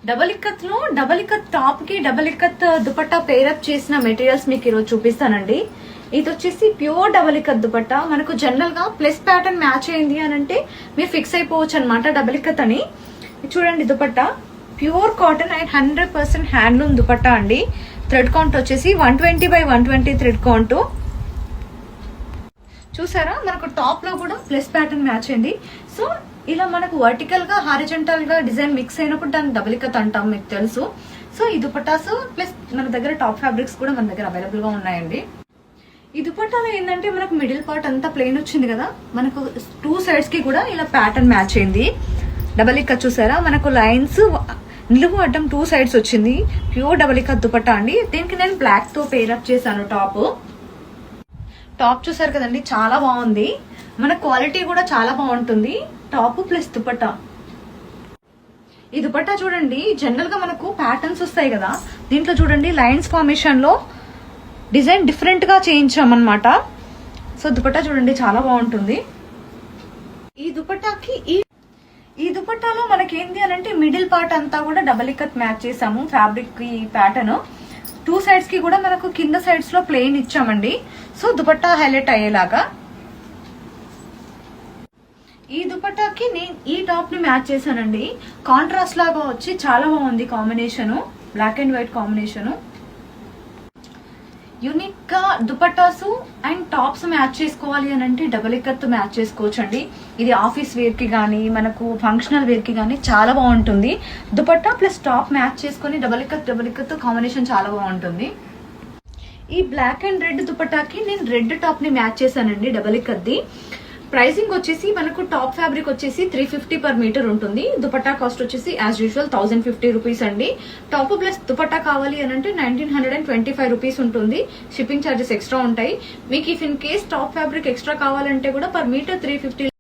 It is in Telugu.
డబల్ ఇక్కత్ లో డబల్ ఇక్కత్ టాప్ కి డబల్ ఇక్కత్ దుపట్టా పేరప్ చేసిన మెటీరియల్స్ మీకు ఈరోజు చూపిస్తానండి. ఇది వచ్చేసి ప్యూర్ డబల్ ఇక్కత్ దుపట్టా. మనకు జనరల్ గా ప్లస్ ప్యాటర్న్ మ్యాచ్ అయింది అని అంటే మీరు ఫిక్స్ అయిపోవచ్చు అనమాట డబల్ ఇక్కత్ అని. చూడండి dupatta pure cotton and 100% handloom dupatta అండి. థ్రెడ్ కౌంట్ వచ్చేసి 120x120 థ్రెడ్ కౌంట్. చూసారా మనకు టాప్ లో కూడా ప్లస్ ప్యాటర్న్ మ్యాచ్ అయింది. సో ఇలా మనకు వర్టికల్ గా హారిజంటల్ గా డిజైన్ మిక్స్ అయినప్పుడు దాన్ని డబల్ ఇక్కత్ అంటాం, మీకు తెలుసు. సో ఈ దుపట్టాస్ ప్లస్ మన దగ్గర టాప్ ఫ్యాబ్రిక్స్ కూడా మన దగ్గర అవైలబుల్ గా ఉన్నాయండి. ఈ దుపట్టాలో ఏంటంటే మనకు మిడిల్ పార్ట్ అంతా ప్లెయిన్ వచ్చింది కదా, మనకు 2 సైడ్స్ కి కూడా ఇలా ప్యాటర్న్ మ్యాచ్ అయింది. డబల్ ఇక్కత్ చూసారా మనకు లైన్స్ నిలువు అడ్డం 2 సైడ్స్ వచ్చింది. ప్యూర్ డబల్ ఇక్కత్ దుపట్టా అండి. దీనికి నేను బ్లాక్ తో పేరప్ చేశాను. టాప్ చూసారు కదండి, చాలా బాగుంది. మన క్వాలిటీ కూడా చాలా బాగుంటుంది. Top plus dupatta. ఈ దుపట్టా చూడండి, జనరల్ గా మనకు ప్యాటర్న్స్ వస్తాయి కదా, దీంట్లో చూడండి లైన్స్ ఫార్మేషన్ లో డిజైన్ డిఫరెంట్ గా చేయించామన్నమాట. సో దుపట్టా చూడండి చాలా బాగుంటుంది. ఈ దుపట్టాకి ఈ దుపట్టాలో మనకి ఏంటి అని అంటే మిడిల్ పార్ట్ అంతా కూడా డబల్ ఇక్కత్ మ్యాచ్ చేసాము. ఫ్యాబ్రిక్ కి ప్యాటర్న్ 2 సైడ్స్ కి కూడా మనకు కింద సైడ్స్ లో ప్లెయిన్ ఇచ్చామండి. సో దుపట్టా హైలైట్ అయ్యేలాగా. ఈ దుపట్టాకి నేను ఈ టాప్ ని మ్యాచ్ చేశానండి. కాంట్రాస్ట్ లాగా వచ్చి చాలా బాగుంది combination, black and white combination. Unique గా దుపట్టాస్ అండ్ టాప్స్ మ్యాచ్ చేసుకోవాలి అని అంటే డబల్ ఇక్కత్ మ్యాచ్ చేసుకోవచ్చు అండి. ఇది ఆఫీస్ వేర్ కి గానీ మనకు ఫంక్షనల్ వేర్ కి గానీ చాలా బాగుంటుంది. దుపట్టా ప్లస్ టాప్ మ్యాచ్ చేసుకుని డబల్ ఇక్కత్ కాంబినేషన్ చాలా బాగుంటుంది. ఈ బ్లాక్ అండ్ రెడ్ దుపట్టాకి నేను రెడ్ టాప్ ని మ్యాచ్ చేశానండి డబల్ ఇక్కత్ది. ప్రైసింగ్ వచ్చేసి మనకు టాప్ ఫ్యాబ్రిక్ వచ్చేసి 350 per మీటర్ ఉంటుంది. దుపట్టా కాస్ట్ వచ్చేసి యాజ్ యూజువల్ 1050 రూపీస్ అండి. టాప్ ప్లస్ దుపట్టా కావాలి అని అంటే 1925 రూపీస్ ఉంటుంది. షిప్పింగ్ ఛార్జెస్ ఎక్స్ట్రా ఉంటాయి. మీకు if in case top fabric extra కావాలంటే కూడా పర్ మీటర్ 350